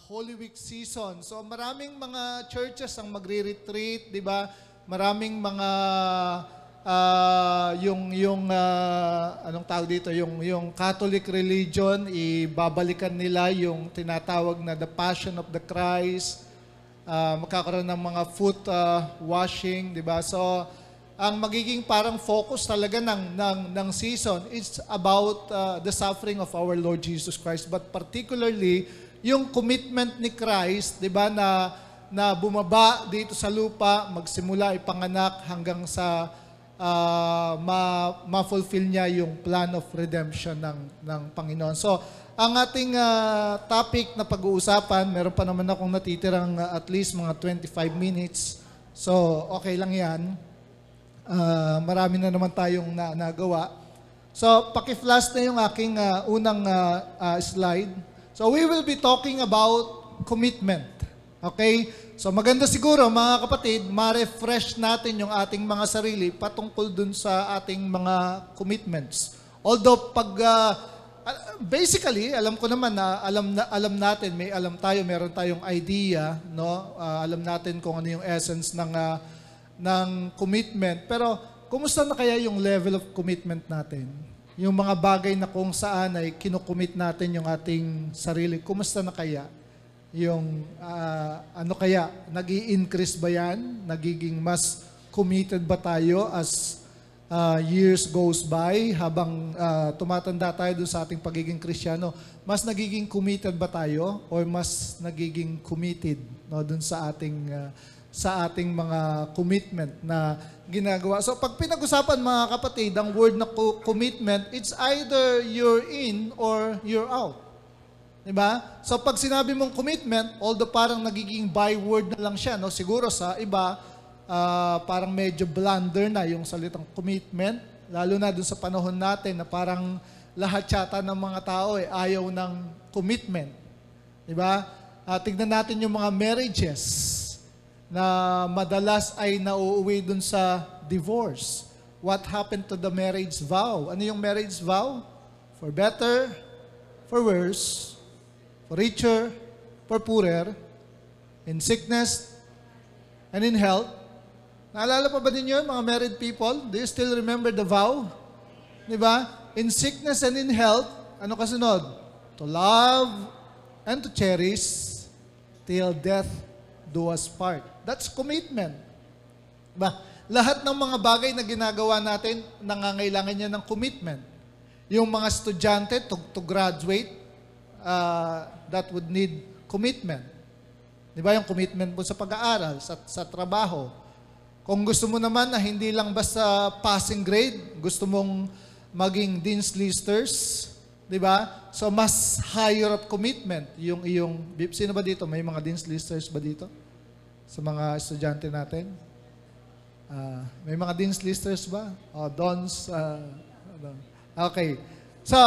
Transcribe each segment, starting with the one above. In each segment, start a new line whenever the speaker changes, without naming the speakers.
Holy Week season. So maraming mga churches ang magre-retreat, 'di ba? Maraming mga anong tawag dito, yung Catholic religion, ibabalikan nila yung tinatawag na the Passion of the Christ. Magkakaroon ng mga foot washing, 'di ba? So ang magiging parang focus talaga ng season is about the suffering of our Lord Jesus Christ, but particularly yung commitment ni Christ, 'di ba, na bumaba dito sa lupa, magsimula ipanganak hanggang sa ma-fulfill niya yung plan of redemption ng Panginoon. So, ang ating topic na pag-uusapan, meron pa naman akong natitirang at least mga 25 minutes. So, okay lang 'yan. Marami na naman tayong nagawa. So, paki-flash na yung aking unang slide. So, we will be talking about commitment. Okay? So, maganda siguro, mga kapatid, ma-refresh natin yung ating mga sarili patungkol dun sa ating mga commitments. Although, basically, alam ko naman na alam natin, meron tayong idea, no? Alam natin kung ano yung essence ng commitment. Pero, kumusta na kaya yung level of commitment natin? Yung mga bagay na kung saan ay kinukommit natin yung ating sarili, kumusta na kaya? Yung ano kaya? Nag-i-increase ba yan? Nagiging mas committed ba tayo as years goes by? Habang tumatanda tayo dun sa ating pagiging Kristiyano, mas nagiging committed ba tayo? Or mas nagiging committed, no, dun sa ating mga commitment na ginagawa. So pag pinag-usapan, mga kapatid, ang word na commitment, it's either you're in or you're out. Diba? So pag sinabi mong commitment, although parang nagiging byword na lang siya, no? Siguro sa iba, parang medyo blunder na yung salitang commitment, lalo na dun sa panahon natin na parang lahat yata ng mga tao ayaw ng commitment. Diba? Tignan natin yung mga marriages na madalas ay nauuwi dun sa divorce. What happened to the marriage vow? Ano yung marriage vow? For better, for worse, for richer, for poorer, in sickness, and in health. Naalala pa ba ninyo, mga married people? Do you still remember the vow? Diba? In sickness and in health, ano kasunod? To love and to cherish till death do us part. That's commitment. Diba? Lahat ng mga bagay na ginagawa natin, nangangailangan niya ng commitment. Yung mga estudyante to graduate, that would need commitment. Diba? Yung commitment mo sa pag-aaral, sa trabaho. Kung gusto mo naman na hindi lang basta passing grade, gusto mong maging dean's listers, diba? So, mas higher up commitment. Sino ba dito? May mga dean's listers ba dito? Sa mga estudyante natin? May mga dean's listers ba? Dons? Okay. So,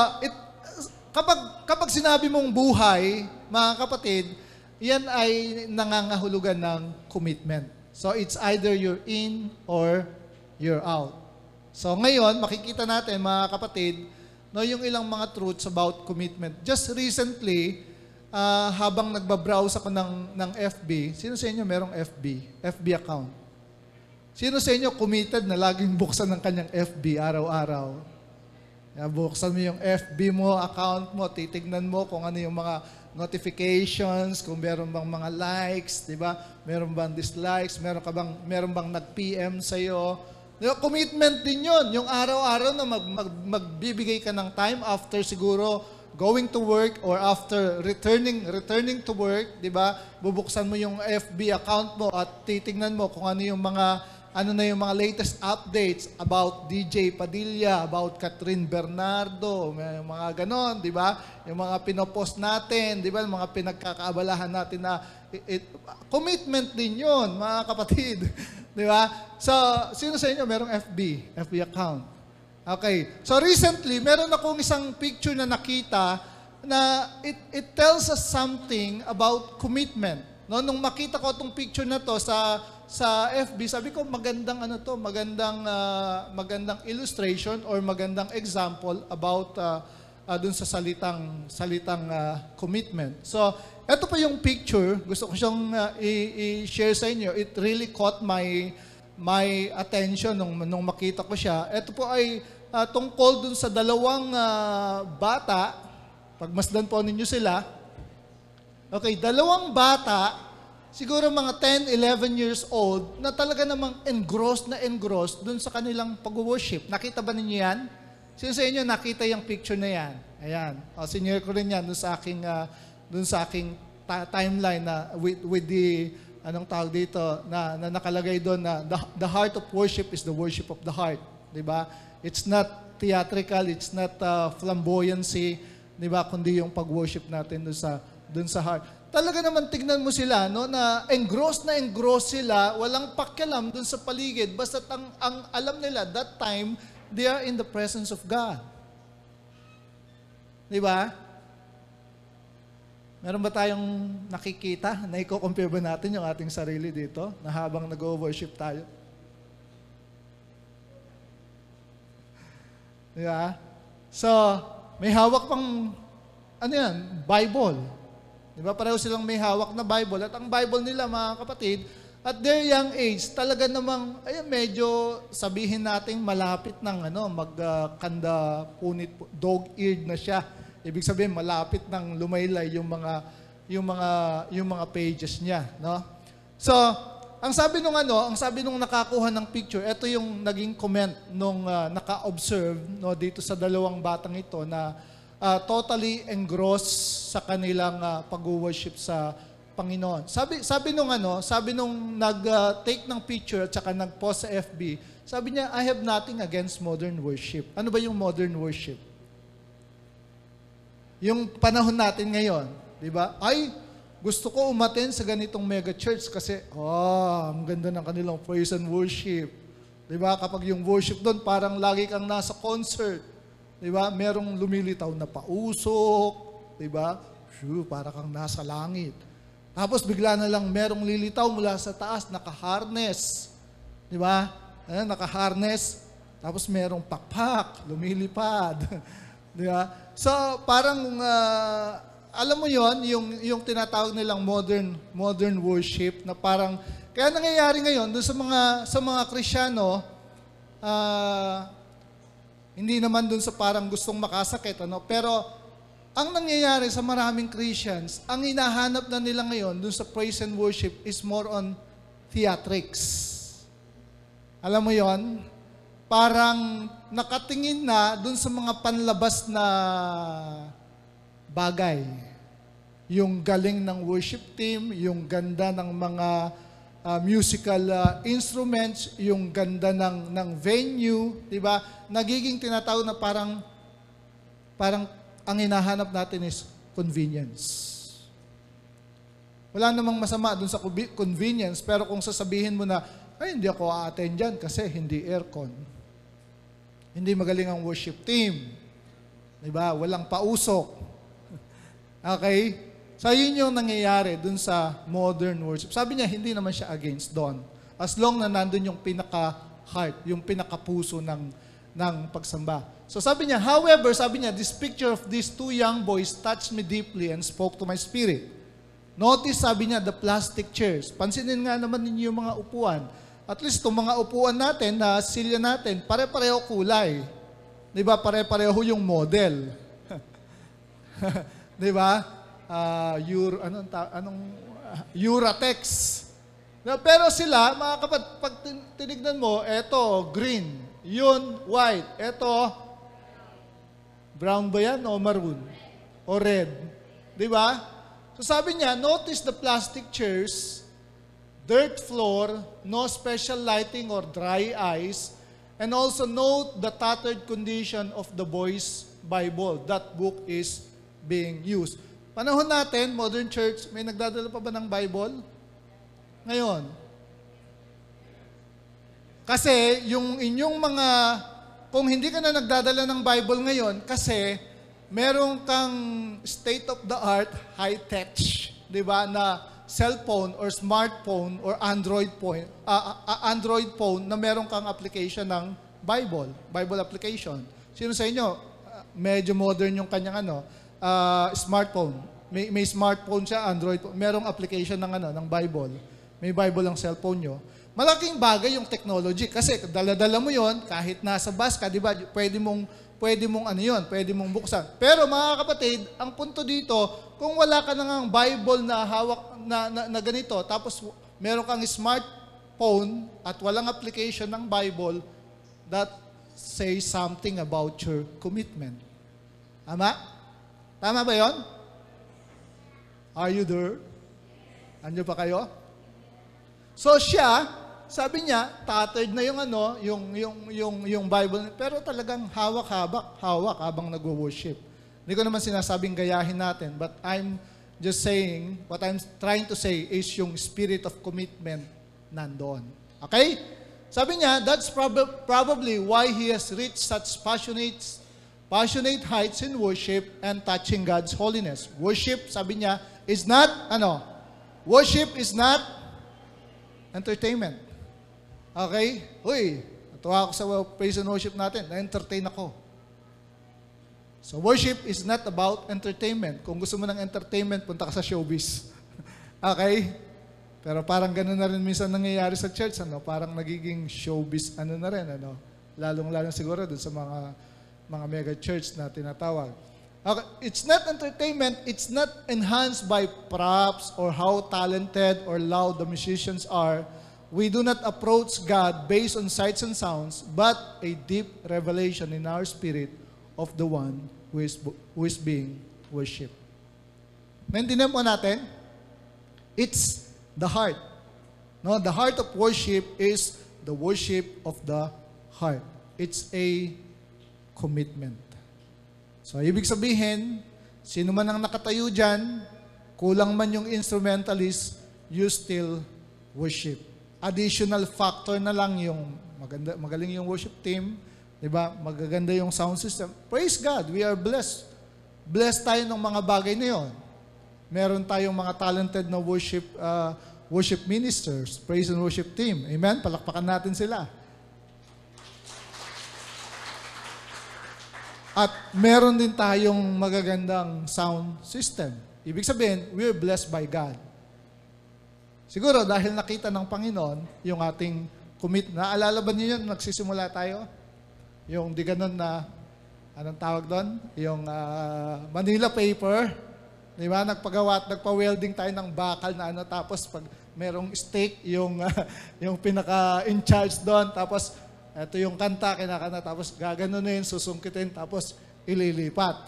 kapag sinabi mong buhay, mga kapatid, yan ay nangangahulugan ng commitment. So, it's either you're in or you're out. So, ngayon, makikita natin, mga kapatid, no, yung ilang mga truths about commitment. Just recently, habang nagbabrowse ako ng FB, sino sa inyo merong FB account? Sino sa inyo committed na laging buksan ng kanyang FB araw-araw? Buksan mo yung FB mo, account mo, titignan mo kung ano yung mga notifications, kung meron bang mga likes, di ba? Meron bang dislikes, meron bang nag-PM sa'yo. Diba? Commitment din yun. Yung araw-araw na magbibigay ka ng time after siguro going to work or after returning to work, di ba? Bubuksan mo yung FB account mo at titignan mo kung ano yung mga latest updates about DJ Padilla, about Catherine Bernardo, mga ganon, di ba? Yung mga pinopost natin, di ba? Yung mga pinagkakaabalahan natin na commitment din yun, mga kapatid. Di ba? So, sino sa inyo merong FB account? Okay. So, recently, meron akong isang picture na nakita na it tells us something about commitment. No? Nung makita ko itong picture na to sa FB, sabi ko magandang magandang illustration or magandang example about dun sa salitang commitment. So, ito pa yung picture, gusto ko siyang i-share sa inyo. It really caught my attention nung makita ko siya. Ito po ay tungkol dun sa dalawang bata. Pagmasdan po ninyo sila. Okay, dalawang bata, siguro mga 10, 11 years old, na talaga namang engrossed dun sa kanilang pag-worship. Nakita ba ninyo yan? Sino sa inyo nakita yung picture na yan? Ayan. Sinare ko rin yan dun sa aking timeline na with the anong tawag dito na nakalagay doon na the heart of worship is the worship of the heart, 'di ba? It's not theatrical, it's not flamboyancy, 'di ba? Kundi yung pag-worship natin doon sa heart. Talaga naman tignan mo sila no na engrossed sila, walang pakialam doon sa paligid, basta ang alam nila that time they are in the presence of God. 'Di ba? Meron ba tayong nakikita na i-compare ba natin yung ating sarili dito na habang nag-worship tayo? Di ba? So, may hawak pang, Bible. Di ba? Pareho silang may hawak na Bible. At ang Bible nila, mga kapatid, at their young age, talaga namang, medyo sabihin natin malapit ng magkanda punit, dog-eared na siya. Ibig sabihin malapit ng lumaylay yung mga pages niya, no? So, ang sabi nung nakakuha ng picture, ito yung naging comment nung naka-observe no dito sa dalawang batang ito na totally engrossed sa kanilang pag-worship sa Panginoon. Sabi nung nag-take ng picture at saka nag-post sa FB, sabi niya, I have nothing against modern worship. Ano ba yung modern worship? Yung panahon natin ngayon, di ba? Ay, gusto ko umattend sa ganitong mega church kasi, ang ganda ng kanilang praise and worship. Di ba? Kapag yung worship doon, parang lagi kang nasa concert. Di ba? Merong lumilitaw na pausok. Di ba? Para kang nasa langit. Tapos bigla na lang merong lilitaw mula sa taas, naka-harness. Di ba? Naka-harness. Tapos merong pakpak, lumilipad. Di ba? So, parang, alam mo yon yung tinatawag nilang modern worship na parang, kaya nangyayari ngayon, doon sa mga Kristiyano, hindi naman doon sa parang gustong makasakit, pero, ang nangyayari sa maraming Christians, ang hinahanap na nila ngayon doon sa praise and worship is more on theatrics. Alam mo yon? Parang nakatingin na dun sa mga panlabas na bagay. Yung galing ng worship team, yung ganda ng mga musical instruments, yung ganda ng venue, di ba? Nagiging tinatawag na parang ang hinahanap natin is convenience. Wala namang masama dun sa convenience, pero kung sasabihin mo na, ay, hindi ako a-attend dyan kasi hindi aircon. Hindi magaling ang worship team. Diba? Walang pausok. Okay? So, yun yung nangyayari dun sa modern worship. Sabi niya, hindi naman siya against doon. As long na nandun yung pinaka-heart, yung pinaka-puso ng pagsamba. So, sabi niya, however, this picture of these two young boys touched me deeply and spoke to my spirit. Notice, sabi niya, the plastic chairs. Pansinin nga naman ninyo yung mga upuan. At least itong mga upuan natin, na silya natin, pare-pareho kulay. Di ba? Pare-pareho yung model. Di ba? Uratex. Pero sila, mga kapatid, pag tinignan mo, eto, green. Yun, white. Eto, brown ba yan o maroon? O red? Di ba? So sabi niya, notice the plastic chairs, dirt floor, no special lighting or dry ice, and also note the tattered condition of the boys' Bible. That book is being used. Panahon natin, modern church, may nagdadala pa ba ng Bible? Ngayon. Kasi yung inyong mga, kung hindi ka na nagdadala ng Bible ngayon, kasi meron kang state-of-the-art, high-tech, di ba, na cellphone or smartphone or Android phone na meron kang application ng Bible application. Sino sa inyo medyo modern yung kanyang smartphone. May smartphone siya, Android. Merong application ng Bible. May Bible ang cellphone nyo. Malaking bagay yung technology kasi dala-dala mo yon kahit nasa bus ka, di ba? Pwede mong buksan. Pero mga kapatid, ang punto dito, kung wala ka nang Bible na hawak na ganito, tapos meron kang smartphone at walang application ng Bible, that says something about your commitment. Tama? Tama ba yon? Are you there? Andiyo pa kayo? So siya, sabi niya, tattered na yung Bible, pero talagang hawak habang nagwo-worship. Hindi ko naman sinasabing gayahin natin, but I'm just saying, what I'm trying to say is yung spirit of commitment nandoon. Okay? Sabi niya, that's probably why he has reached such passionate heights in worship and touching God's holiness. Worship, sabi niya, is not, worship is not entertainment. Okay? Uy, natuwa ako sa praise and worship natin. Na-entertain ako. So worship is not about entertainment. Kung gusto mo ng entertainment, punta ka sa showbiz. Okay? Pero parang gano'n na rin minsan nangyayari sa church. Parang nagiging showbiz na rin. Lalong-lalong siguro dun sa mga mega church na tinatawag. Okay. It's not entertainment. It's not enhanced by props or how talented or loud the musicians are. We do not approach God based on sights and sounds, but a deep revelation in our spirit of the one who is being worshipped. Maintindihan po natin? It's the heart. No, the heart of worship is the worship of the heart. It's a commitment. So, ibig sabihin, sino man ang nakatayo dyan, kulang man yung instrumentalist, you still worship. Additional factor na lang yung magaling yung worship team, di ba? Magaganda yung sound system. Praise God, we are blessed. Blessed tayo ng mga bagay na yun. Meron tayong mga talented na worship ministers, praise and worship team. Amen? Palakpakan natin sila. At meron din tayong magagandang sound system. Ibig sabihin, we're blessed by God. Siguro dahil nakita ng Panginoon yung ating naalala ba niyo yun, nagsisimula tayo? Yung di ganun na, anong tawag doon? Yung Manila paper. Di ba? Nagpa-welding tayo ng bakal na tapos pag merong stake, yung pinaka-in charge doon, tapos ito yung kanta, kinakanta, tapos gaganon na yun, susungkitin, tapos ililipat.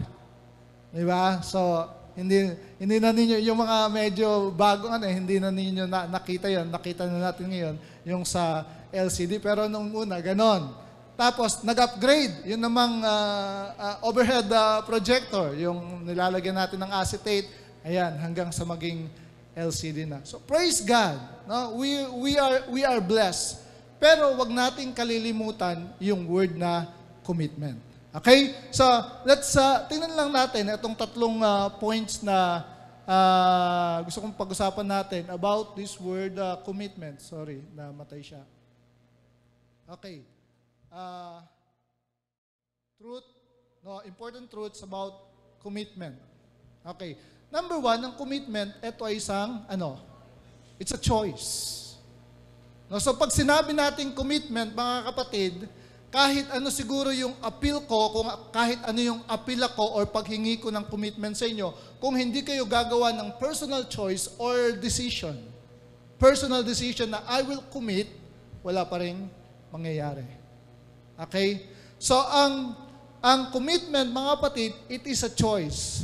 Di ba? So, hindi na ninyo, yung mga medyo bagong hindi na ninyo nakita yun. Nakita na natin ngayon, yung sa LCD. Pero nung una, ganon. Tapos, nag-upgrade. Yun namang overhead projector, yung nilalagyan natin ng acetate. Ayan, hanggang sa maging LCD na. So, praise God. No? We are blessed. Pero wag nating kalilimutan yung word na commitment. Okay? So, let's tingnan lang natin itong tatlong points na gusto kong pag-usapan natin about this word commitment. Sorry, namatay siya. Okay. Important truths about commitment. Okay. Number one, ang commitment, ito ay isang, it's a choice. No, so pag sinabi nating commitment, mga kapatid, kahit ano siguro yung appeal ko, kahit ano yung appeal ko or paghingi ko ng commitment sa inyo, kung hindi kayo gagawa ng personal choice or decision na I will commit, wala pa rin mangyayari. Okay? So ang commitment, mga kapatid, it is a choice.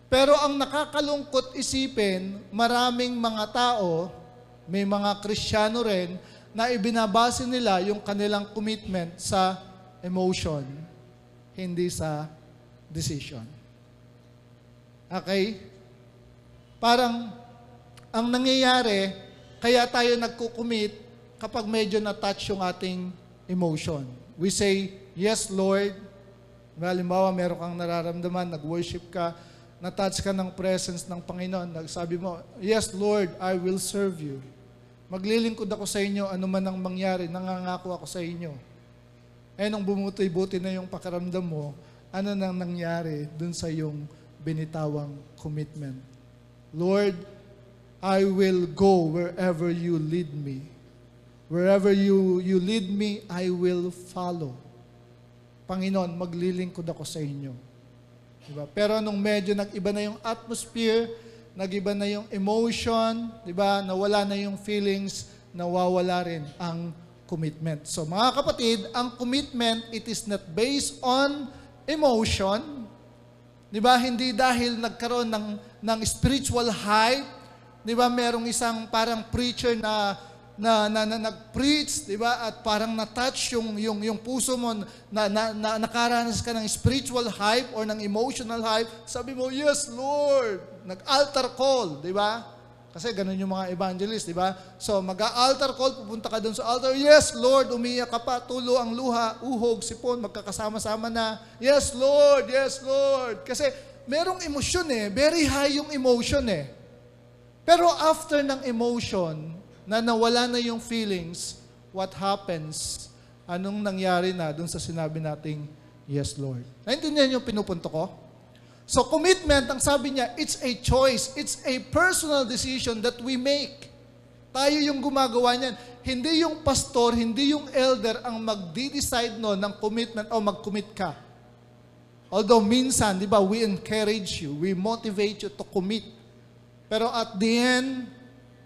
Pero ang nakakalungkot isipin, maraming mga tao, may mga Kristiyano rin na ibinabase nila yung kanilang commitment sa emotion, hindi sa decision. Okay? Parang, ang nangyayari, kaya tayo nagko-commit kapag medyo na-touch yung ating emotion. We say, yes, Lord. Halimbawa, meron kang nararamdaman, nag-worship ka, na-touch ka ng presence ng Panginoon. Nagsabi mo, yes, Lord, I will serve you. Maglilingkod ako sa inyo, ano man ang mangyari, nangangako ako sa inyo. Nung bumuti-buti na yung pakiramdam mo, ano nang nangyari dun sa iyong binitawang commitment. Lord, I will go wherever you lead me. Wherever you lead me, I will follow. Panginoon, maglilingkod ako sa inyo. Diba? Pero nung medyo nag-iba na yung atmosphere, nag-iba na yung emotion, diba? Nawala na yung feelings, nawawala rin ang commitment. So mga kapatid, ang commitment, it is not based on emotion. Diba? Hindi dahil nagkaroon ng spiritual hype. Diba? Merong isang parang preacher na nag-preach, di ba? At parang na-touch yung puso mo, nakaranas ka ng spiritual hype or ng emotional hype. Sabi mo, yes, Lord. Nag-altar call, di ba? Kasi ganun yung mga evangelist, di ba? So, mag-altar call, pupunta ka doon sa altar. Yes, Lord, umiyak ka pa, tulo ang luha, uhog, sipon, magkakasama-sama na. Yes, Lord, yes, Lord. Kasi merong emosyon very high yung emotion Pero after ng emotion, na nawala na yung feelings, what happens? Anong nangyari na dun sa sinabi nating, yes, Lord? Naintindihan yung pinupunto ko? So commitment, ang sabi niya, it's a choice. It's a personal decision that we make. Tayo yung gumagawa niyan. Hindi yung pastor, hindi yung elder ang magdi-decide ng commitment o mag-commit ka. Although minsan, di ba, we encourage you, we motivate you to commit. Pero at the end,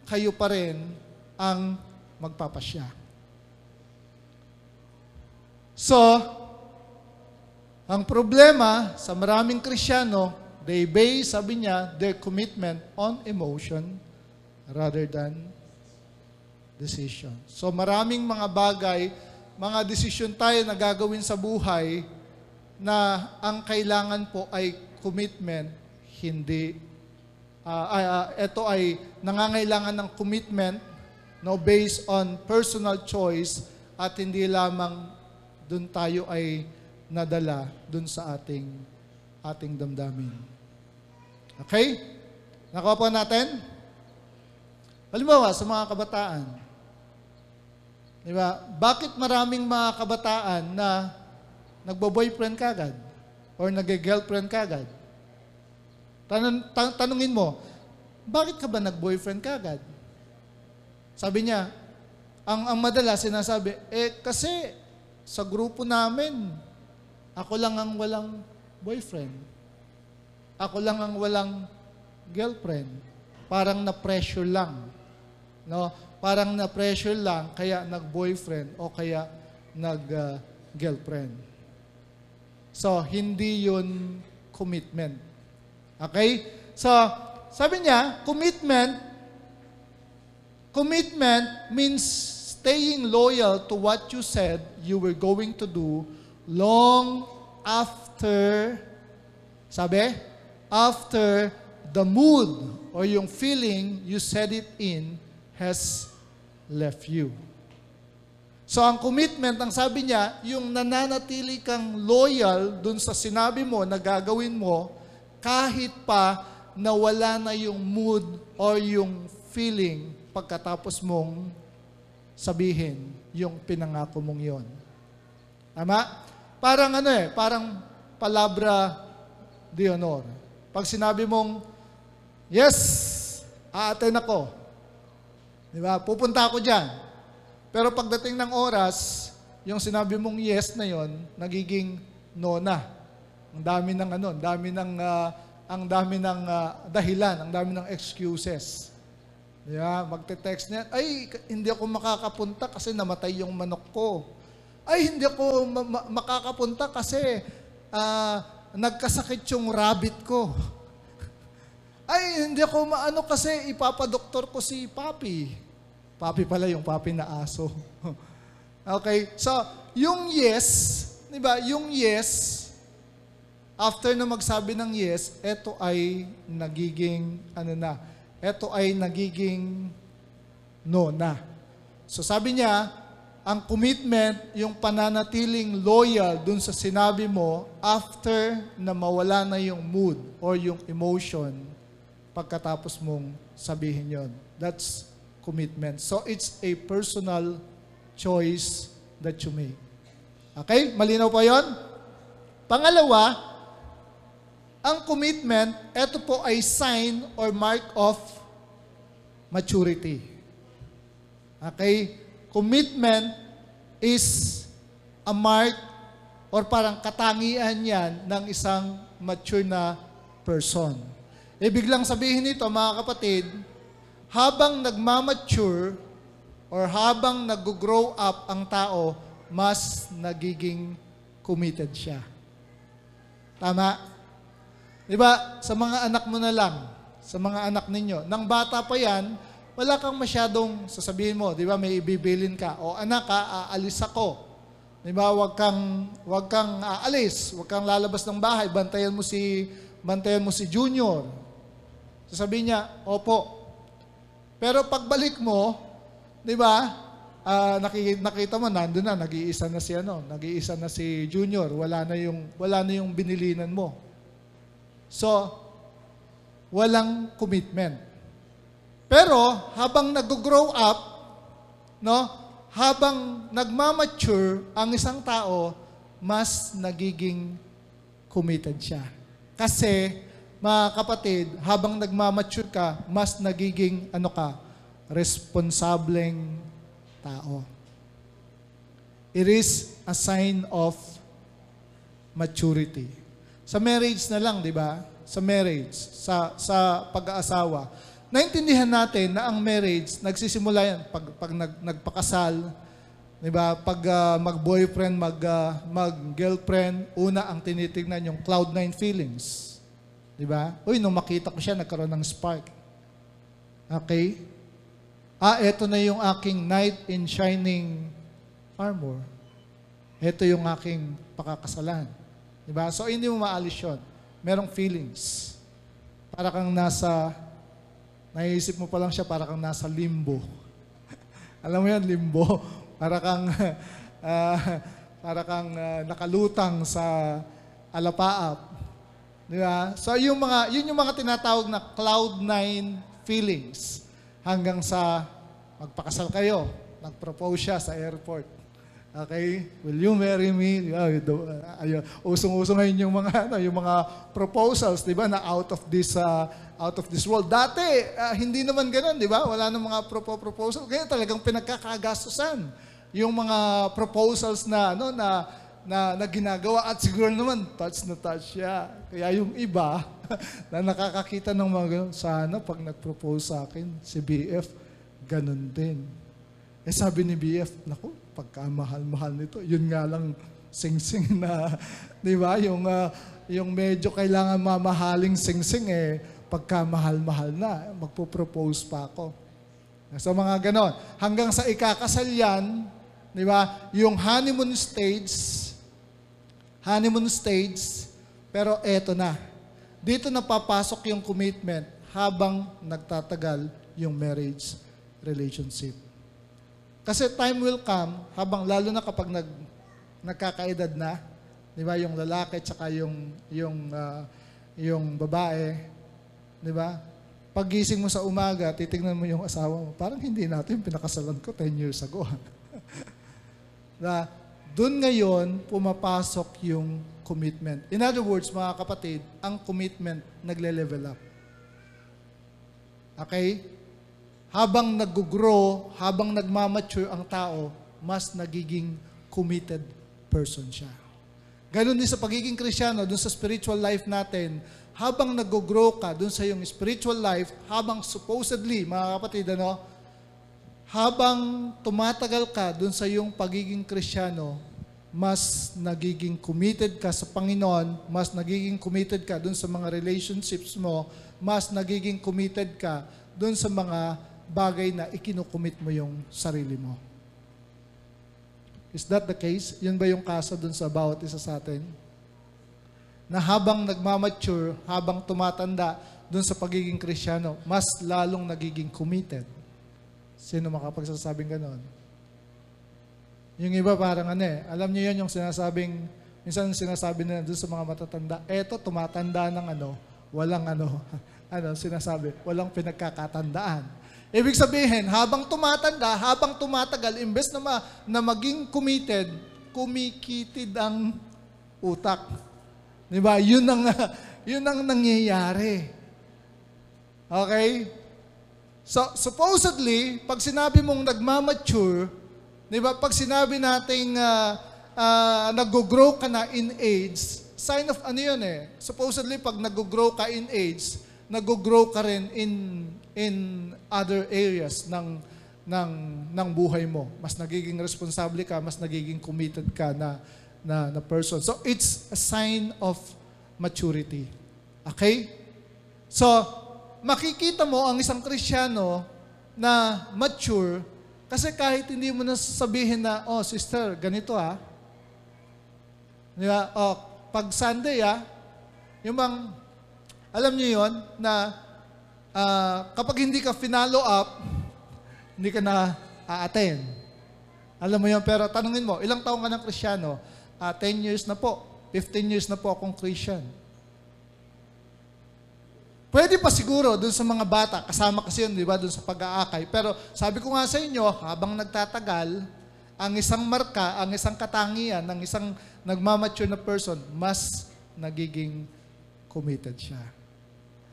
kayo pa rin ang magpapasya. So, ang problema sa maraming Kristiyano, they base, sabi niya, their commitment on emotion rather than decision. So, maraming mga bagay, mga desisyon tayo na gagawin sa buhay na ang kailangan po ay commitment, hindi. Ito ay nangangailangan ng commitment based on personal choice at hindi lamang dun tayo ay nadala dun sa ating damdamin. Okay? Nakuha po natin? Halimbawa, sa mga kabataan. Diba? Bakit maraming mga kabataan na nagbo-boyfriend kagad? Or nag-girlfriend kagad? Tanungin mo, bakit ka ba nag-boyfriend kagad? Sabi niya, ang madalas sinasabi, kasi sa grupo namin, ako lang ang walang boyfriend. Ako lang ang walang girlfriend. Parang na-pressure lang. No? Parang na-pressure lang, kaya nag-boyfriend o kaya nag-girlfriend. So, hindi yun commitment. Okay? So, sabi niya, commitment means staying loyal to what you said you were going to do long after, after the mood or yung feeling you said it in has left you. So ang commitment, ang sabi niya, yung nananatili kang loyal dun sa sinabi mo na gagawin mo, kahit pa nawala na yung mood or yung feeling pagkatapos mong sabihin yung pinangako mong yon. Tama? Parang parang palabra de honor. Pag sinabi mong, yes, a-attend ako. Di ba? Pupunta ako dyan. Pero pagdating ng oras, yung sinabi mong yes na yon, nagiging no na. Ang dami ng dahilan, ang dami ng excuses. Yeah, magte-text niya, ay, hindi ako makakapunta kasi namatay yung manok ko. Ay, hindi ako makakapunta kasi nagkasakit yung rabbit ko. Ay, hindi ako kasi ipapadoktor ko si Papi. Papi pala yung Papi na aso. Okay, so, yung yes, di ba, yung yes, after na magsabi ng yes, ito ay nagiging, ito ay nagiging no na. So sabi niya, ang commitment, yung pananatiling loyal dun sa sinabi mo after na mawala na yung mood or yung emotion pagkatapos mong sabihin yon. That's commitment. So it's a personal choice that you make. Okay? Malinaw pa yon? Pangalawa, ang commitment, ito po ay sign or mark of maturity. Okay? Commitment is a mark or parang katangian yan ng isang mature na person. Ibig lang sabihin nito, mga kapatid, habang nagmamature or habang nag-grow up ang tao, mas nagiging committed siya. Tama? Diba? Sa mga anak mo na lang, sa mga anak ninyo, nang bata pa yan, wala kang masyadong sasabihin mo, di ba, may ibibilin ka, o anak ka, aalis ako. Di ba, wag kang aalis, wag kang lalabas ng bahay, bantayan mo si Junior. Sasabihin niya, opo. Pero pagbalik mo, di ba, nakita mo, nandun na, nag-iisa na si Junior, wala na yung binilinan mo. So, walang commitment. Pero, habang nag-grow up, no, habang nagmamature ang isang tao, mas nagiging committed siya. Kasi, mga kapatid, habang nagmamature ka, mas nagiging, responsableng tao. It is a sign of maturity. Sa marriage na lang, di ba? Sa marriage, sa pag-aasawa, naintindihan natin na ang marriage, nagsisimula yan pag nagpakasal, di ba? Pag mag-boyfriend, mag-girlfriend, una ang tinitignan yung cloud nine feelings. Di ba? Uy, nung makita ko siya, nagkaroon ng spark. Okay? Eto na yung aking knight in shining armor. Ito yung aking pakakasalan. Di ba? So, hindi mo maalis yun. Merong feelings. Para kang naiisip mo pa lang siya, para kang nasa limbo. Alam mo yan, limbo. Para kang nakalutang sa alapaap. Di ba? So, yun yung mga tinatawag na cloud nine feelings. Hanggang sa magpakasal kayo, nag-propose siya sa airport. Okay? Will you marry me? Usong-usong ngayon yung mga proposals, di ba, na out of this world. Dati, hindi naman ganoon, di ba? Wala nang mga proposal. Kaya talagang pinagkakagastusan yung mga proposals na ginagawa, at siguro naman touch na touch siya. Kaya yung iba na nakakakita ng mga gano'n, sana pag nag-propose sa akin si BF, ganun din. Sabi ni BF, naku, pagkamahal-mahal nito, yun nga lang sing-sing na, di ba, yung medyo kailangan mamahaling sing-sing, pagkamahal-mahal na, magpo-propose pa ako. So mga ganon. Hanggang sa ikakasal yan, di ba, yung honeymoon stage, pero eto na. Dito na papasok yung commitment habang nagtatagal yung marriage relationship. Kasi time will come, lalo na kapag nagkakaedad na, di ba, yung lalaki at saka yung babae, di ba? Paggising mo sa umaga, titingnan mo yung asawa mo, parang hindi natin pinakasalan ko 10 years ago. Doon ngayon, pumapasok yung commitment. In other words, mga kapatid, ang commitment nagle-level up. Okay? Habang nag-grow, habang nagmamature ang tao, mas nagiging committed person siya. Ganon din sa pagiging Kristyano, dun sa spiritual life natin, habang nag-grow ka dun sa iyong spiritual life, habang supposedly, mga kapatid, habang tumatagal ka dun sa iyong pagiging Kristyano, mas nagiging committed ka sa Panginoon, mas nagiging committed ka dun sa mga relationships mo, mas nagiging committed ka dun sa mga bagay na ikinukumit mo yung sarili mo. Is that the case? Yun ba yung kaso dun sa bawat isa sa atin? Na habang nagmamature, habang tumatanda dun sa pagiging Kristyano, mas lalong nagiging committed. Sino makapagsasabing ganon? Yung iba parang alam niyo yun yung sinasabing, minsan sinasabi nila dun sa mga matatanda, eto tumatanda ng walang sinasabi, walang pinagkakatandaan. Ibig sabihin, habang tumatanda, habang tumatagal, imbes na maging committed, kumikitid ang utak. Di ba? Yun ang nangyayari. Okay? So, supposedly, pag sinabi mong nagmamature, di ba? Pag sinabi nating nag-grow ka na in age, sign of ano yun eh. Supposedly, pag nag-grow ka in age, nag-grow ka rin in other areas ng buhay mo. Mas nagiging responsable ka, mas nagiging committed ka na person. So, it's a sign of maturity. Okay? So, makikita mo ang isang Kristiyano na mature kasi kahit hindi mo na sabihin na, oh, sister, ganito Di ba? Oh, pag Sunday yung bang, alam niyo yon na kapag hindi ka finalo up, hindi ka na a-attend. Alam mo yon, pero tanungin mo, ilang taong ka ng Kristiyano? 10 years na po. 15 years na po akong Christian. Pwede pa siguro dun sa mga bata, kasama kasi yun, di ba, dun sa pag-aakay. Pero sabi ko nga sa inyo, habang nagtatagal, ang isang marka, ang isang katangian ng isang nagmamature na person, mas nagiging committed siya.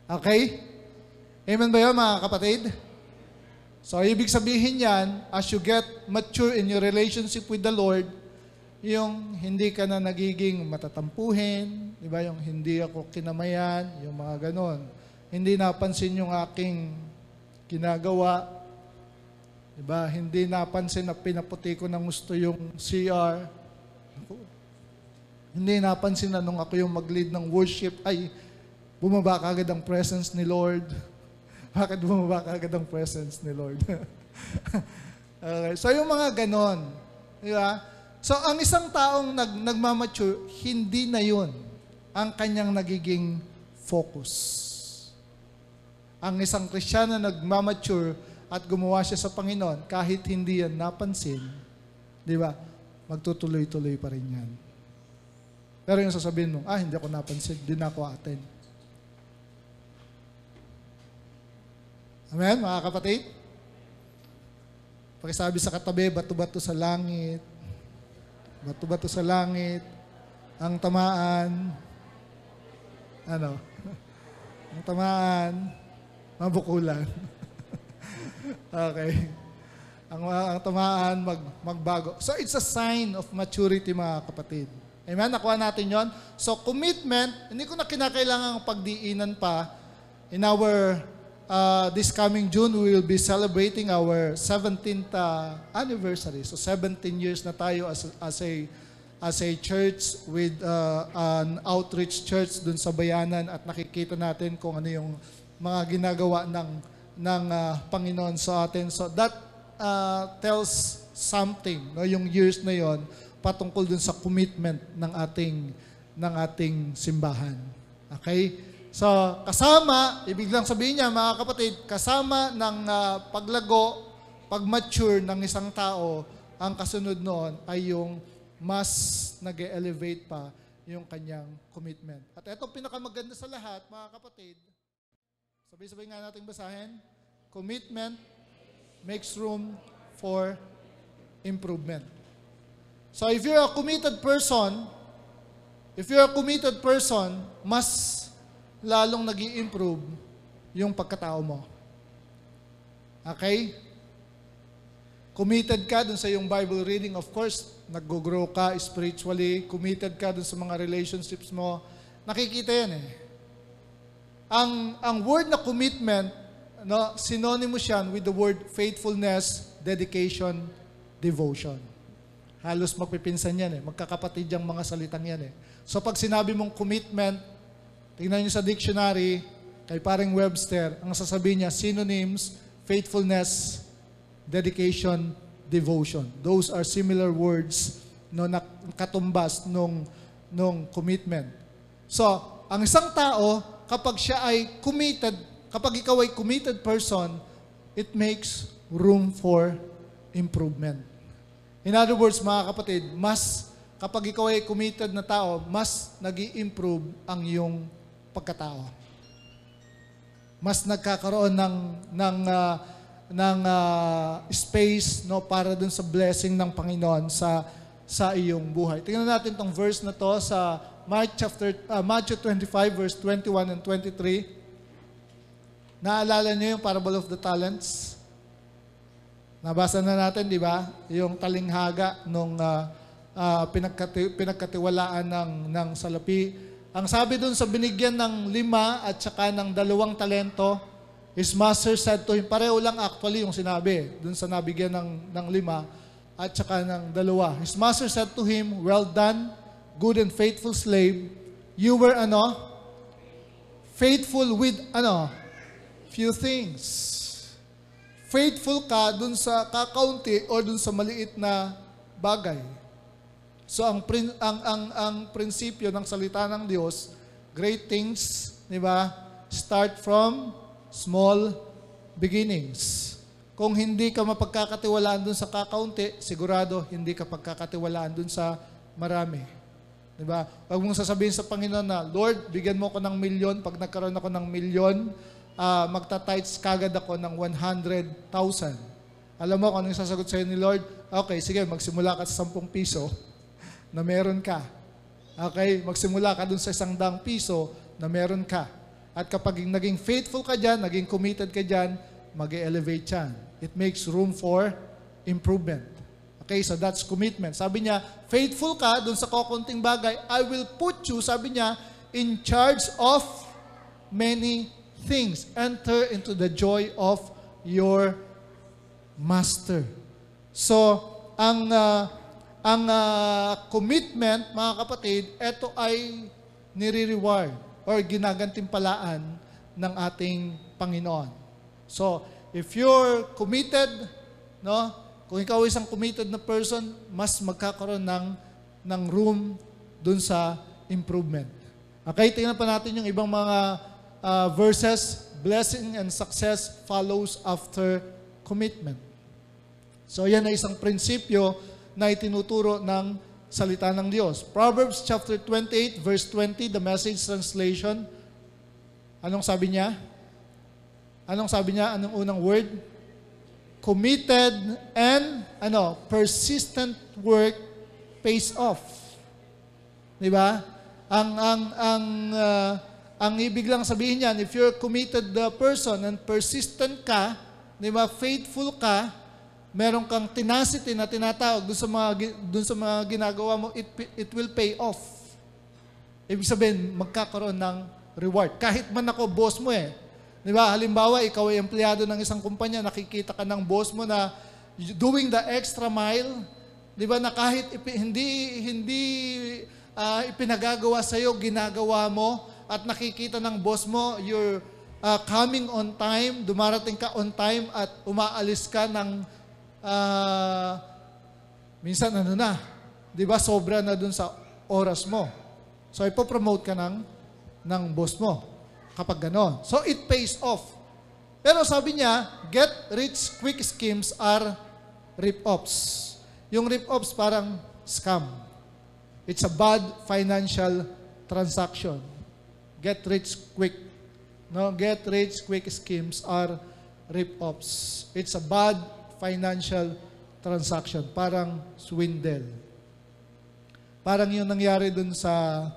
Okay? Amen ba yun, mga kapatid? So, ibig sabihin yan, as you get mature in your relationship with the Lord, yung hindi ka na nagiging matatampuhin, di ba, yung hindi ako kinamayan, yung mga ganon. Hindi napansin yung aking ginagawa. Diba? Hindi napansin na pinaputi ko ng gusto yung CR. Hindi napansin na nung ako yung mag-lead ng worship, ay, bumaba kagad ang presence ni Lord. Bakit bumaba kagad ang presence ni Lord? Okay. So yung mga ganon. Diba? So ang isang taong nagmamature, hindi na yun ang kanyang nagiging focus. Ang isang Kristiyano nagmamature at gumawa siya sa Panginoon, kahit hindi yan napansin, di ba, magtutuloy-tuloy pa rin yan. Pero yung sasabihin mo, hindi ako napansin, di na ako attend. Amen, mga kapatid? Pakisabi sa katabi, bato-bato sa langit, bato-bato sa langit, ang tamaan, ang tamaan, mabukulan. Okay. Ang tamaan, magbago. So, it's a sign of maturity, mga kapatid. Amen? Nakuha natin yon. So, commitment, hindi ko na kinakailangang pagdiinan pa. In our, this coming June, we will be celebrating our 17th anniversary. So, 17 years na tayo as a church with an outreach church dun sa bayanan at nakikita natin kung ano yung mga ginagawa ng Panginoon sa atin. So that tells something, no, yung years na yon patungkol dun sa commitment ng ating simbahan. Okay? So kasama, ibig lang sabihin niya, mga kapatid, kasama ng paglago, pag-mature ng isang tao, ang kasunod noon ay yung mas nag-elevate pa yung kanyang commitment. At ito pinakamaganda sa lahat, mga kapatid, sabay-sabay nga natin basahin. Commitment makes room for improvement. So if you're a committed person, mas lalong nag-i-improve yung pagkatao mo. Okay? Committed ka dun sa iyong Bible reading, of course, nag-grow ka spiritually, committed ka dun sa mga relationships mo. Nakikita yan eh. Ang word na commitment, no, synonymous yan with the word faithfulness, dedication, devotion. Halos magpipinsan yan eh. Magkakapatid yung mga salitang yan eh. So pag sinabi mong commitment, tingnan nyo sa dictionary, kay paring Webster, ang sasabihin niya, synonyms, faithfulness, dedication, devotion. Those are similar words, no, na katumbas nung commitment. So, ang isang tao, kapag siya ay committed, kapag ikaw ay committed person, it makes room for improvement. In other words, mga kapatid, kapag ikaw ay committed na tao, mas nag-i-improve ang iyong pagkatao. Mas nagkakaroon ng space, no, para dun sa blessing ng Panginoon sa iyong buhay. Tingnan natin tong verse na to sa Matthew 25 verse 21 and 23. Naalala niyo yung parable of the talents? Nabasa na natin, di ba? Yung talinghaga nung pinagkatiwalaan ng salapi. Ang sabi dun sa binigyan ng 5 at saka ng 2 talento, his master said to him, pareho lang actually yung sinabi, dun sa nabigyan ng 5 at saka ng 2. His master said to him, well done, good and faithful slave. You were faithful with few things. Faithful ka dun sa kakaunti o dun sa maliit na bagay. So ang prinsipyo ng salita ng Diyos, great things, di ba? Start from small beginnings. Kung hindi ka mapagkakatiwalaan dun sa kakaunti, sigurado hindi ka pagkakatiwalaan dun sa marami. Di ba? Huwag mong sasabihin sa Panginoon na, Lord, bigyan mo ko ng 1,000,000. Pag nagkaroon ako ng 1,000,000, magta-tithes kagad ako ng 100,000. Alam mo kung anong sasagot sa'yo ni Lord? Okay, sige, magsimula ka sa 10 piso na meron ka. Okay, magsimula ka dun sa 100 piso na meron ka. At kapag naging faithful ka dyan, naging committed ka dyan, mag-elevate yan. It makes room for improvement. Okay, so that's commitment. Sabi niya, faithful ka dun sa kukunting bagay, I will put you, sabi niya, in charge of many things. Enter into the joy of your master. So, ang commitment, mga kapatid, ito ay nire-reward or ginagantimpalaan ng ating Panginoon. So, if you're committed, kung ikaw isang committed na person, mas magkakaroon ng room dun sa improvement. Okay, tingnan pa natin yung ibang mga verses. Blessing and success follows after commitment. So yan ay isang prinsipyo na itinuturo ng salita ng Diyos. Proverbs chapter 28 verse 20, the Message translation. Anong sabi niya? Anong unang word? Committed and persistent work pays off. Di ba? Ang ibig lang sabihin niyan, if you're a committed person and persistent ka, di ba, faithful ka, meron kang tenacity na tinatawag dun sa mga ginagawa mo, it will pay off. Ibig sabihin, magkakaroon ng reward. Kahit man ako, boss mo Di ba? Halimbawa, ikaw ay empleyado ng isang kumpanya, nakikita ka ng boss mo na doing the extra mile, di ba, na kahit hindi ipinagagawa sa'yo, ginagawa mo, at nakikita ng boss mo, you're coming on time, dumarating ka on time, at umaalis ka ng, minsan di ba, sobra na dun sa oras mo. So, ipopromote ka ng boss mo kapag ganon. So, it pays off. Pero sabi niya, get rich quick schemes are rip-offs. Yung rip-offs parang scam. It's a bad financial transaction. Get rich quick. Get rich quick schemes are rip-offs. It's a bad financial transaction. Parang swindle. Parang yung nangyari dun sa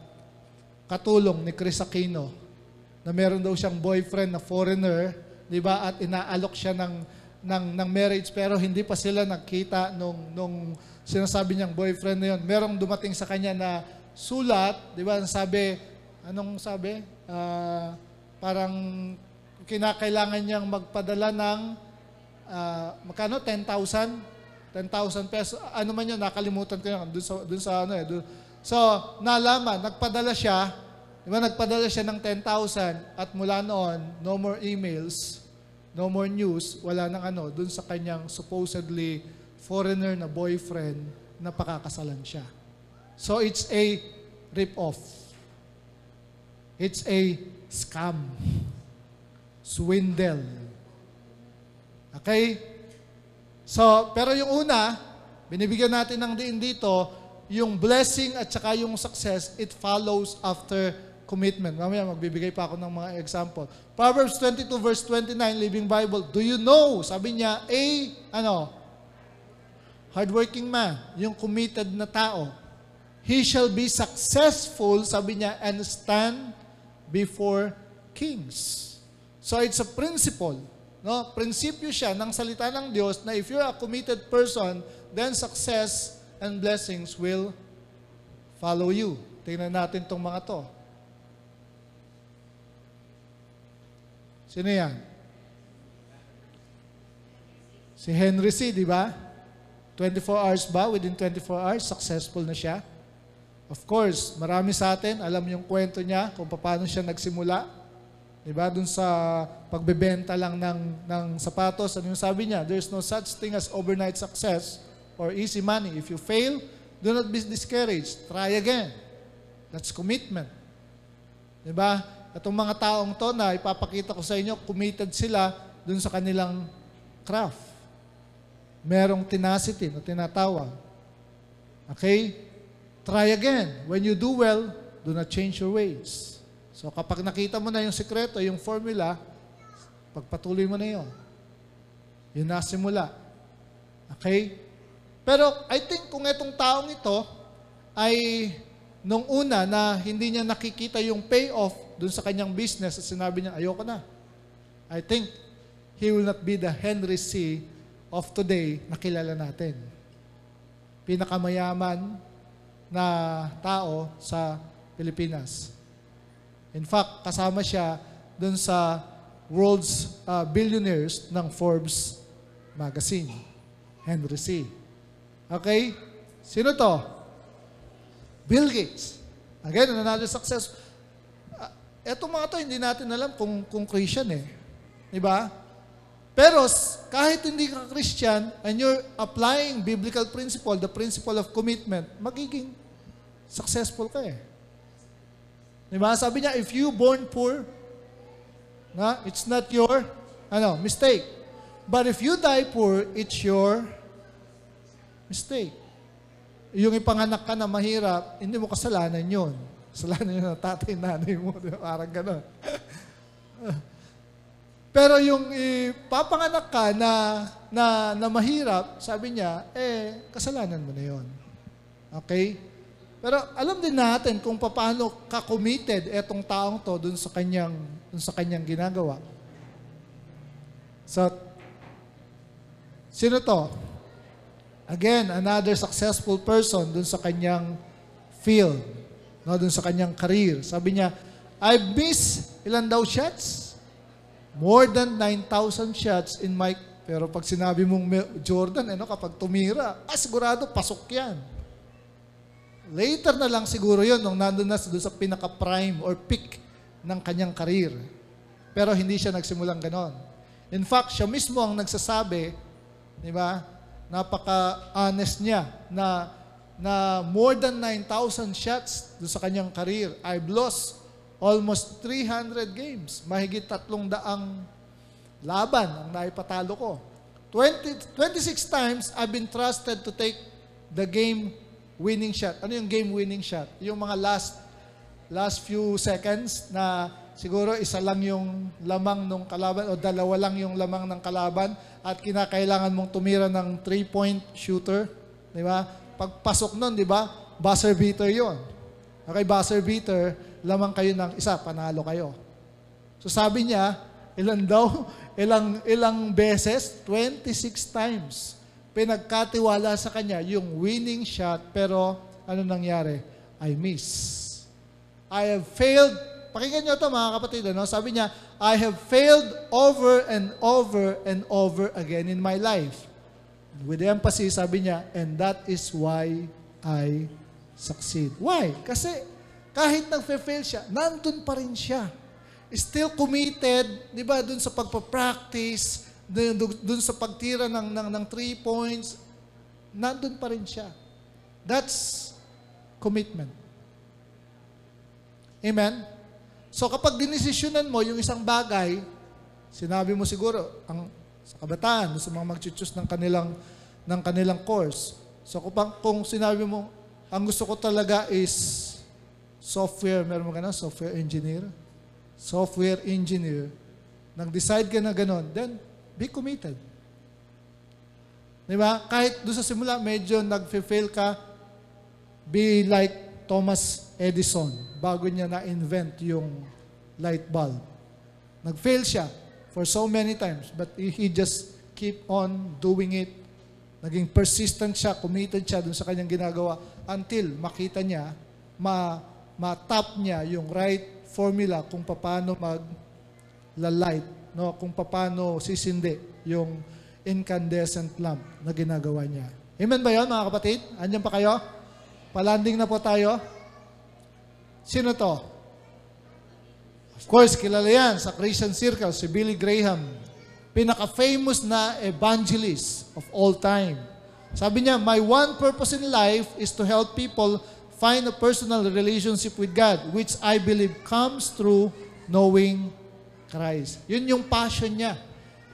katulong ni Chris Aquino na meron daw siyang boyfriend na foreigner, di ba? At inaalok siya ng marriage pero hindi pa sila nagkita nung sinasabi niyang boyfriend na yun. Merong dumating sa kanya na sulat, di ba? Anong sabi? Parang kinakailangan niyang magpadala ng magkano? 10,000 pesos. Ano man yun, nakalimutan ko yun. So, nalaman, nagpadala siya. Di ba? Nagpadala siya ng 10,000 at mula noon, no more emails, no more news, wala nang dun sa kanyang supposedly foreigner na boyfriend na pakakasalan siya. So, it's a rip-off. It's a scam. Swindle. Okay? So, pero yung una, binibigyan natin ng diin dito, yung blessing at saka yung success, it follows after commitment. Mamaya magbibigay pa ako ng mga example. Proverbs 22 verse 29, Living Bible, do you know, sabi niya, hardworking man, yung committed na tao. he shall be successful, sabi niya, and stand before kings. So it's a principle. No? Prinsipyo siya ng salita ng Diyos na if you're a committed person, then success and blessings will follow you. Tingnan natin itong mga to. Sino yan? Si Henry C., di ba? 24 hours ba? Within 24 hours, successful na siya. Of course, marami sa atin, alam yung kwento niya kung paano siya nagsimula. Di ba? Dun sa pagbebenta lang ng sapatos, ano yung sabi niya? There's no such thing as overnight success or easy money. If you fail, do not be discouraged. Try again. That's commitment. Di ba? Itong mga taong to na ipapakita ko sa inyo, committed sila dun sa kanilang craft. Merong tenacity na tinatawag. Okay? Try again. When you do well, do not change your ways. So kapag nakita mo na yung sekreto, yung formula, pagpatuloy mo na yun. Yun na simula. Okay? Pero I think kung itong taong ito ay nung una na hindi niya nakikita yung payoff dun sa kanyang business at sinabi niya, ayoko na. I think he will not be the Henry C. of today na kilala natin. Pinakamayaman na tao sa Pilipinas. In fact, kasama siya dun sa World's Billionaires ng Forbes magazine. Henry C. Okay? Sino to? Bill Gates. Again, another success. Etong mga to, hindi natin alam kung Christian eh. Diba? Pero kahit hindi ka Christian and you're applying biblical principle, the principle of commitment, magiging successful ka eh. Diba? Sabi niya, if you born poor, it's not your mistake. But if you die poor, it's your mistake. Yung ipanganak ka na mahirap, hindi mo kasalanan yun. Kasalanan yun ng tatay, nanay mo. Parang gano'n. Pero yung ipapanganak ka na mahirap, sabi niya, kasalanan mo na yun. Okay? Pero alam din natin kung paano ka-committed etong taong to dun sa kanyang ginagawa. So, sino to? Again, another successful person dun sa kanyang field, dun sa kanyang career. Sabi niya, I've missed ilan daw shots? More than 9,000 shots in my... Pero pag sinabi mong Jordan, kapag tumira, sigurado pasok yan. Later na lang siguro yun, nung nandun na doon sa pinaka-prime or peak ng kanyang career. Pero hindi siya nagsimulang ganon. In fact, siya mismo ang nagsasabi, di ba, napaka-honest niya na more than 9,000 shots doon sa kanyang career. I've lost almost 300 games. Mahigit 300 laban ang naipatalo ko. 26 times I've been trusted to take the game winning shot. Ano yung game winning shot? Yung mga last few seconds na siguro isa lang yung lamang ng kalaban o dalawa lang yung lamang ng kalaban at kinakailangan mong tumira ng 3-point shooter. Di ba? Pagpasok nun, di ba? Buzzer beater yon. Okay, buzzer beater, lamang kayo ng isa, panalo kayo. So sabi niya, ilang beses? 26 times. Pinagkatiwala sa kanya yung winning shot, pero ano nangyari? I miss. I have failed. Pakinggan nyo ito mga kapatid. Sabi niya, I have failed over and over and over again in my life. With emphasis, sabi niya, and that is why I succeed. Why? Kasi kahit nag-fail siya, nandun pa rin siya. Still committed, di ba, dun sa pagpapractice, dun sa pagtira ng 3 points, nandun pa rin siya. That's commitment. Amen? So kapag dinesisyonan mo yung isang bagay, sinabi mo siguro, sa kabataan, sa mga mag-choose ng kanilang course. So kung sinabi mo, ang gusto ko talaga is software, meron mo ka na, software engineer. Software engineer. Nag-decide ka na ganon, then be committed. Di ba? Kahit doon sa simula, medyo nag-fail ka, be like Thomas Edison bago niya na-invent yung light bulb. Nag-fail siya for so many times, but he just keep on doing it. Naging persistent siya, committed siya dun sa kanyang ginagawa until makita niya, ma-tap niya yung right formula kung paano mag-light, no? Kung paano sisindi yung incandescent lamp na ginagawa niya. Amen ba yun, mga kapatid? Andiyan pa kayo? Palanding na po tayo. Sino to? Of course, kilala yan sa Christian circle, si Billy Graham. Pinaka-famous na evangelist of all time. Sabi niya, my one purpose in life is to help people find a personal relationship with God, which I believe comes through knowing Christ. Yun yung passion niya.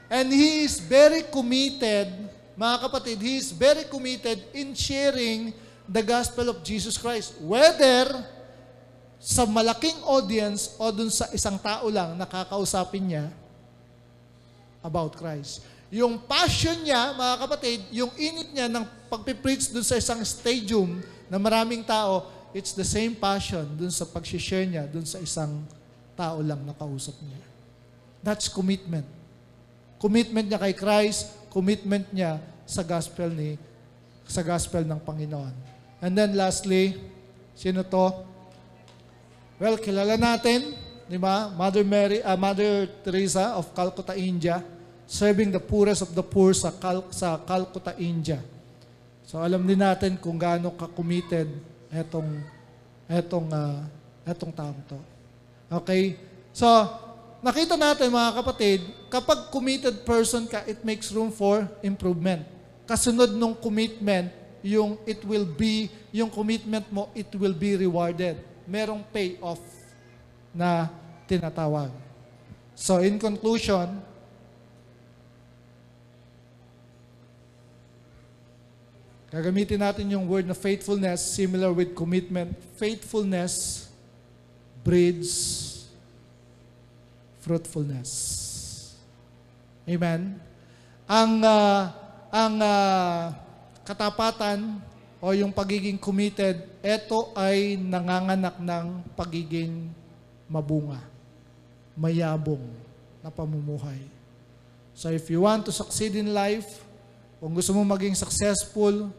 And he is very committed, mga kapatid, he is very committed in sharing the gospel of Jesus Christ. Whether sa malaking audience o dun sa isang tao lang nakakausapin niya about Christ. Yung passion niya, mga kapatid, yung init niya ng pagpipreach dun sa isang stadium na maraming tao, it's the same passion dun sa pag-share niya dun sa isang tao lang na kausap niya. That's commitment. Commitment niya kay Christ, commitment niya sa gospel ng Panginoon. And then lastly, sino to? Well, kilala natin, di ba? Mother Teresa of Calcutta, India, serving the poorest of the poor sa Calcutta, India. So alam din natin kung gaano ka-committed etong taong to. Okay? So, nakita natin mga kapatid, kapag committed person ka, it makes room for improvement. Kasunod nung commitment, yung commitment mo, it will be rewarded. Merong payoff na tinatawag. So, in conclusion, gagamitin natin yung word na faithfulness, similar with commitment. Faithfulness breeds fruitfulness. Amen? Ang katapatan o yung pagiging committed, ito ay nanganganak ng pagiging mabunga, mayabong na pamumuhay. So if you want to succeed in life, kung gusto mong maging successful,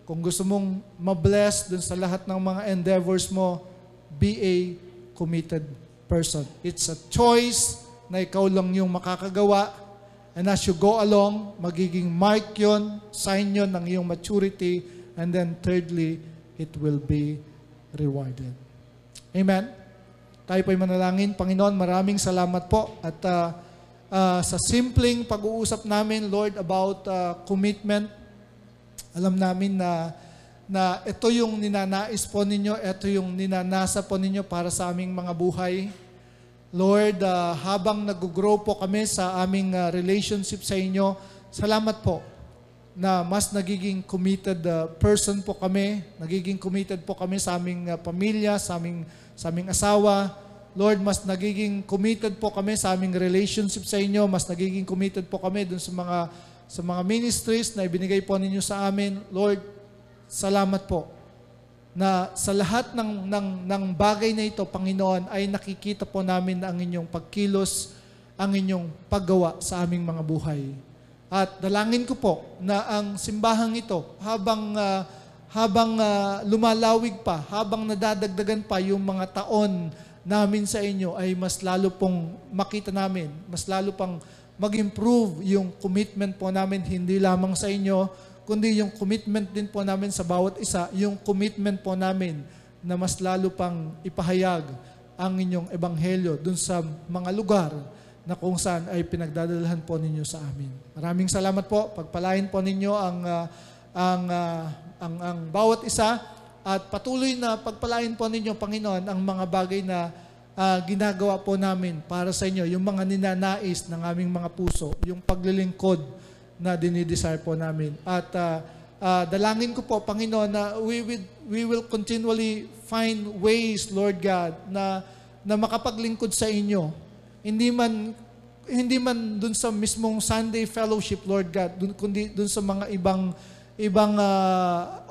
kung gusto mong ma-bless dun sa lahat ng mga endeavors mo, be a committed person. It's a choice na ikaw lang yung makakagawa. And as you go along, magiging mark yun, sign yun ng iyong maturity. And then thirdly, it will be rewarded. Amen? Tayo po'y manalangin. Panginoon, maraming salamat po. At sa simpleng pag-uusap namin, Lord, about commitment, alam namin na ito yung ninanais po ninyo, ito yung ninanasa po ninyo para sa aming mga buhay. Lord, habang nag-grow po kami sa aming relationship sa inyo, salamat po na mas nagiging committed person po kami, nagiging committed po kami sa aming pamilya, sa aming asawa. Lord, mas nagiging committed po kami sa aming relationship sa inyo, mas nagiging committed po kami dun sa mga ministries na ibinigay po ninyo sa amin. Lord, salamat po na sa lahat ng bagay na ito, Panginoon, ay nakikita po namin ang inyong pagkilos, ang inyong paggawa sa aming mga buhay. At dalangin ko po na ang simbahang ito, habang lumalawig pa, habang nadadagdagan pa yung mga taon namin sa inyo, ay mas lalo pong makita namin, mas lalo pang mag-improve yung commitment po namin, hindi lamang sa inyo, kundi yung commitment din po namin sa bawat isa, yung commitment po namin na mas lalo pang ipahayag ang inyong ebanghelyo dun sa mga lugar na kung saan ay pinagdadalhan po ninyo sa amin. Maraming salamat po. Pagpalain po ninyo ang bawat isa at patuloy na pagpalain po ninyo, Panginoon, ang mga bagay na ginagawa po namin para sa inyo, yung mga ninanais ng aming mga puso, yung paglilingkod na dinidesire po namin. At dalangin ko po, Panginoon, na we will continually find ways, Lord God, na makapaglingkod sa inyo. Hindi man dun sa mismong Sunday fellowship, Lord God, kundi dun sa mga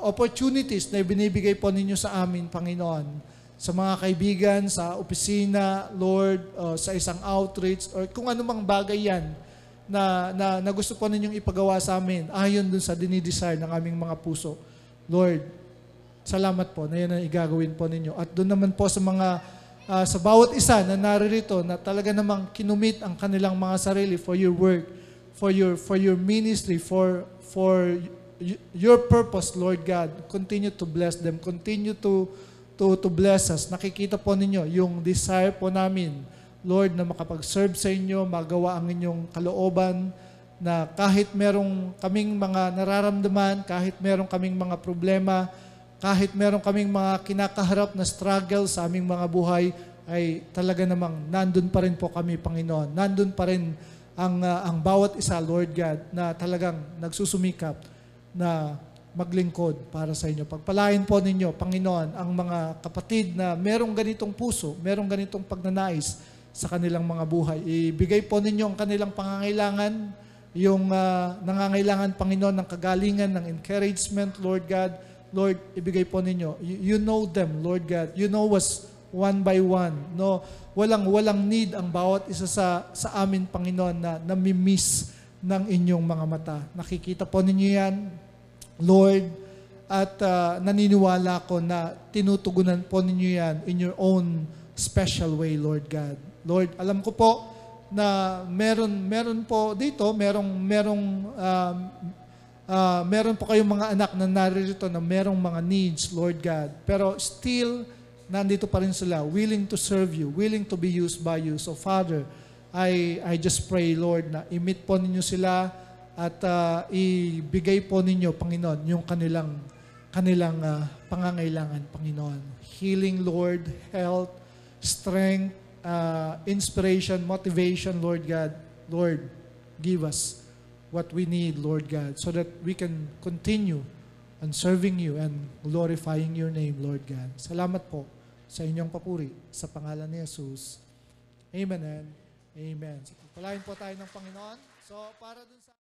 opportunities na binibigay po ninyo sa amin, Panginoon. Sa mga kaibigan, sa opisina, Lord, sa isang outreach, or kung anumang bagay yan na gusto po ninyong ipagawa sa amin, ayon dun sa dinidesire ng aming mga puso. Lord, salamat po na yan ang igagawin po ninyo. At doon naman po sa sa bawat isa na naririto na talaga namang kinumit ang kanilang mga sarili for your work, for your ministry, for your purpose, Lord God. Continue to bless them. Continue to bless us. Nakikita po ninyo yung desire po namin, Lord, na makapag-serve sa inyo, magawa ang inyong kalooban, na kahit merong kaming mga nararamdaman, kahit merong kaming mga problema, kahit merong kaming mga kinakaharap na struggle sa aming mga buhay, ay talaga namang nandun pa rin po kami, Panginoon. Nandun pa rin ang bawat isa, Lord God, na talagang nagsusumikap na maglingkod para sa inyo. Pagpalain po ninyo, Panginoon, ang mga kapatid na merong ganitong puso, merong ganitong pagnanais sa kanilang mga buhay. Ibigay po ninyo ang kanilang pangangailangan, yung nangangailangan, Panginoon, ng kagalingan, ng encouragement, Lord God. Lord, ibigay po ninyo. You know them, Lord God. You know us one by one. No, walang need ang bawat isa sa amin, Panginoon, na nami-miss ng inyong mga mata. Nakikita po ninyo yan, Lord, at naniniwala ko na tinutugunan po ninyo yan in your own special way, Lord God. Lord, alam ko po na meron po dito, meron po kayong mga anak na naririto na merong mga needs, Lord God. Pero still, nandito pa rin sila, willing to serve you, willing to be used by you. So Father, I just pray, Lord, na i-meet po ninyo sila at ibigay po ninyo, Panginoon, yung kanilang pangangailangan, Panginoon. Healing, Lord, health, strength, inspiration, motivation, Lord God. Lord, give us what we need, Lord God, so that we can continue on serving you and glorifying your name, Lord God. Salamat po sa inyong papuri sa pangalan ni Jesus. Amen and amen. So, pagpalain po tayo ng Panginoon. So, para dun sa